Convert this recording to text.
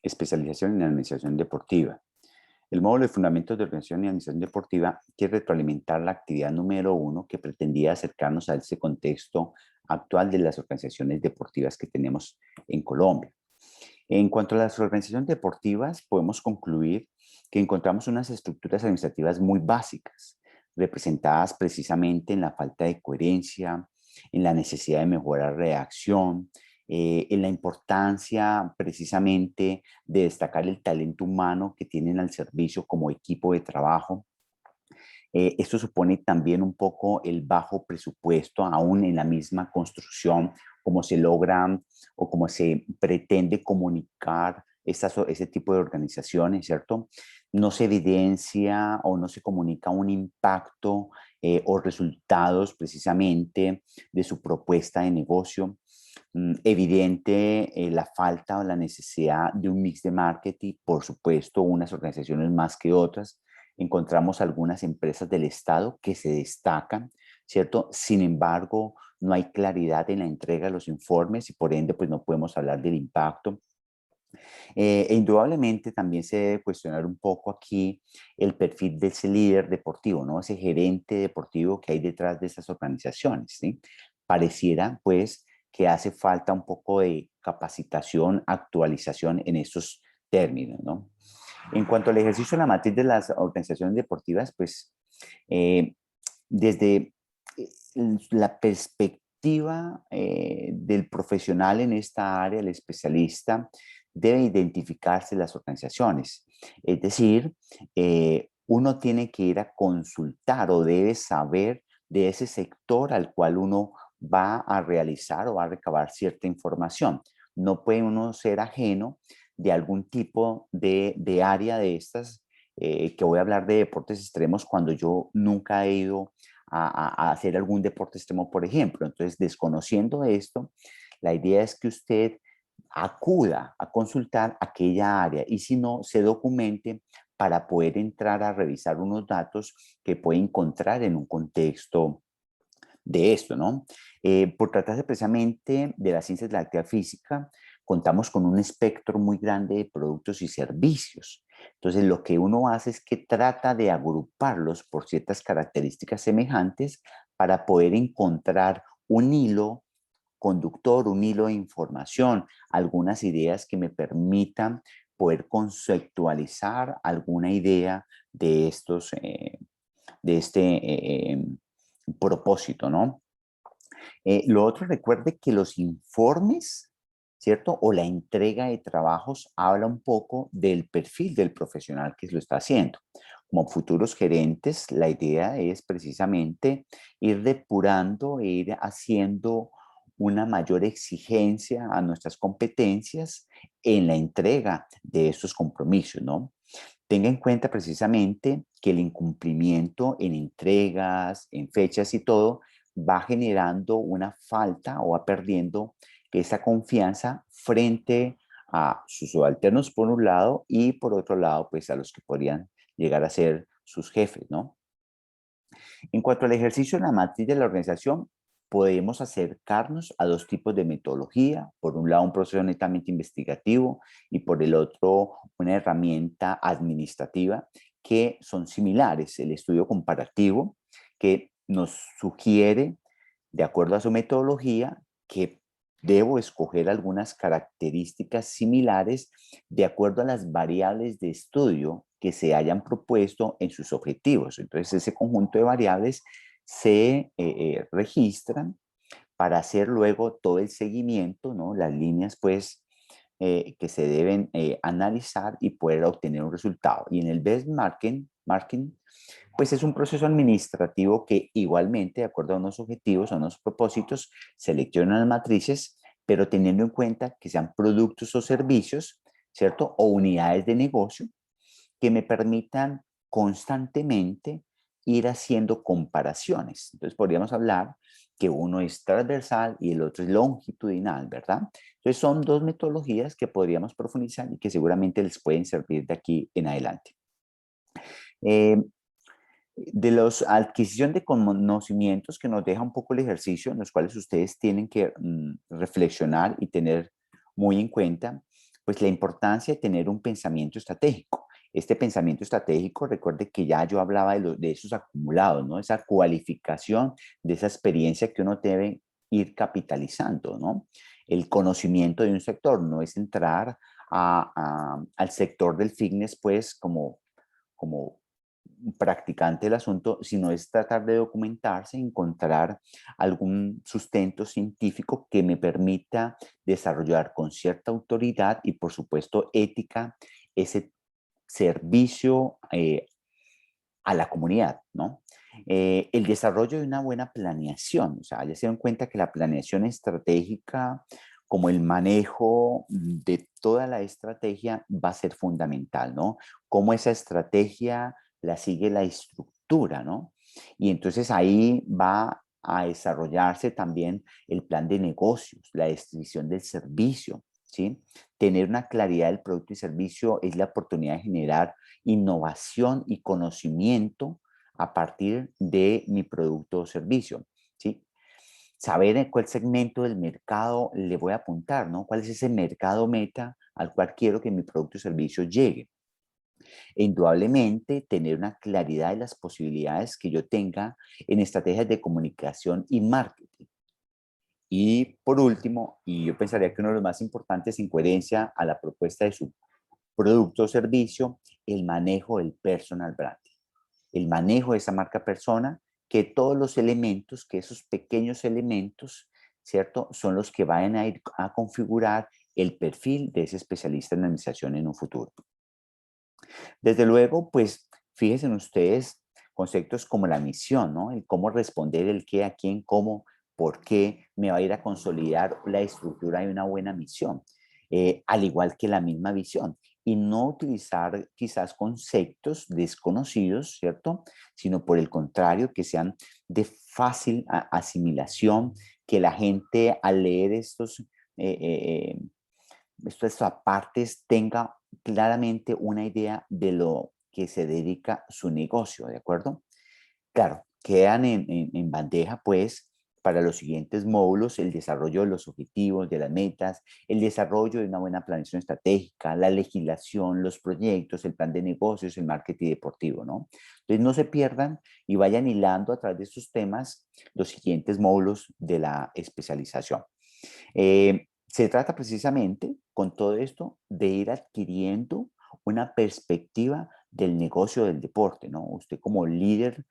Especialización en Administración Deportiva. El módulo de Fundamentos de Organización y Administración Deportiva quiere retroalimentar la actividad número 1 que pretendía acercarnos a ese contexto actual de las organizaciones deportivas que tenemos en Colombia. En cuanto a las organizaciones deportivas, podemos concluir que encontramos unas estructuras administrativas muy básicas, representadas precisamente en la falta de coherencia, en la necesidad de mejorar reacción, en la importancia precisamente de destacar el talento humano que tienen al servicio como equipo de trabajo. Esto supone también un poco el bajo presupuesto, aún en la misma construcción, cómo se logra o cómo se pretende comunicar ese tipo de organizaciones, ¿cierto? No se evidencia o no se comunica un impacto o resultados precisamente de su propuesta de negocio. Evidente la falta o la necesidad de un mix de marketing, por supuesto, unas organizaciones más que otras. Encontramos algunas empresas del Estado que se destacan, ¿cierto? Sin embargo, no hay claridad en la entrega de los informes y por ende, pues no podemos hablar del impacto. Indudablemente también se debe cuestionar un poco aquí el perfil de ese líder deportivo, ¿no? Ese gerente deportivo que hay detrás de esas organizaciones, ¿sí? Pareciera, pues, que hace falta un poco de capacitación, actualización en estos términos, ¿no? En cuanto al ejercicio de la matriz de las organizaciones deportivas, pues, eh, desde la perspectiva del profesional en esta área, el especialista, debe identificarse las organizaciones. Es decir, uno tiene que ir a consultar o debe saber de ese sector al cual uno va a realizar o va a recabar cierta información. No puede uno ser ajeno de algún tipo de área de estas, que voy a hablar de deportes extremos cuando yo nunca he ido a hacer algún deporte extremo, por ejemplo. Entonces, desconociendo esto, la idea es que usted acuda a consultar aquella área y si no, se documente para poder entrar a revisar unos datos que puede encontrar en un contexto de esto, ¿no? Por tratarse precisamente de las ciencias de la actividad física, contamos con un espectro muy grande de productos y servicios. Entonces, lo que uno hace es que trata de agruparlos por ciertas características semejantes para poder encontrar un hilo conductor, un hilo de información, algunas ideas que me permitan poder conceptualizar alguna idea de estos, de este propósito, ¿no? Lo otro, recuerde que los informes, ¿cierto? O la entrega de trabajos habla un poco del perfil del profesional que lo está haciendo. Como futuros gerentes, la idea es precisamente ir depurando e ir haciendo una mayor exigencia a nuestras competencias en la entrega de estos compromisos, ¿no? Tenga en cuenta precisamente que el incumplimiento en entregas, en fechas y todo, va generando una falta o va perdiendo esa confianza frente a sus subalternos por un lado y por otro lado, pues a los que podrían llegar a ser sus jefes, ¿no? En cuanto al ejercicio de la matriz de la organización, podemos acercarnos a dos tipos de metodología. Por un lado, un proceso netamente investigativo y por el otro, una herramienta administrativa que son similares. El estudio comparativo que nos sugiere, de acuerdo a su metodología, que debo escoger algunas características similares de acuerdo a las variables de estudio que se hayan propuesto en sus objetivos. Entonces, ese conjunto de variables se registran para hacer luego todo el seguimiento, ¿no? Las líneas, pues, que se deben analizar y poder obtener un resultado. Y en el marketing, pues es un proceso administrativo que igualmente, de acuerdo a unos objetivos, a unos propósitos, selecciona las matrices, pero teniendo en cuenta que sean productos o servicios, ¿cierto? O unidades de negocio que me permitan constantemente ir haciendo comparaciones. Entonces podríamos hablar que uno es transversal y el otro es longitudinal, ¿verdad? Entonces son dos metodologías que podríamos profundizar y que seguramente les pueden servir de aquí en adelante. Eh, de la adquisición de conocimientos que nos deja un poco el ejercicio, en los cuales ustedes tienen que reflexionar y tener muy en cuenta, Pues la importancia de tener un pensamiento estratégico. Este pensamiento estratégico, recuerde que ya yo hablaba de esos acumulados, ¿no? Esa cualificación de esa experiencia que uno debe ir capitalizando, ¿no? El conocimiento de un sector no es entrar al sector del fitness, pues, como practicante del asunto, sino es tratar de documentarse, encontrar algún sustento científico que me permita desarrollar con cierta autoridad y, por supuesto, ética, ese servicio a la comunidad, ¿no? El desarrollo de una buena planeación, o sea, ya se dan cuenta que la planeación estratégica, como el manejo de toda la estrategia, va a ser fundamental, ¿no? Cómo esa estrategia la sigue la estructura, ¿no? Y entonces ahí va a desarrollarse también el plan de negocios, la descripción del servicio, ¿sí? Tener una claridad del producto y servicio es la oportunidad de generar innovación y conocimiento a partir de mi producto o servicio, ¿sí? Saber en cuál segmento del mercado le voy a apuntar, ¿no? ¿Cuál es ese mercado meta al cual quiero que mi producto o servicio llegue? E indudablemente tener una claridad de las posibilidades que yo tenga en estrategias de comunicación y marketing. Y por último, y yo pensaría que uno de los más importantes en coherencia a la propuesta de su producto o servicio, el manejo del personal branding, el manejo de esa marca persona, que todos los elementos, que esos pequeños elementos, ¿cierto? Son los que vayan a ir a configurar el perfil de ese especialista en administración en un futuro. Desde luego, pues fíjense en ustedes conceptos como la misión, ¿no? El cómo responder, el qué, a quién, cómo, por qué me va a ir a consolidar la estructura de una buena misión, al igual que la misma visión. Y no utilizar quizás conceptos desconocidos, ¿cierto? Sino por el contrario, que sean de fácil asimilación, que la gente al leer estos apartes tenga claramente una idea de lo que se dedica su negocio, ¿de acuerdo? Claro, quedan en bandeja, pues, para los siguientes módulos, el desarrollo de los objetivos, de las metas, el desarrollo de una buena planeación estratégica, la legislación, los proyectos, el plan de negocios, el marketing deportivo, ¿no? Entonces, no se pierdan y vayan hilando a través de estos temas los siguientes módulos de la especialización. Se trata precisamente, con todo esto, de ir adquiriendo una perspectiva del negocio del deporte, ¿no? Usted como líder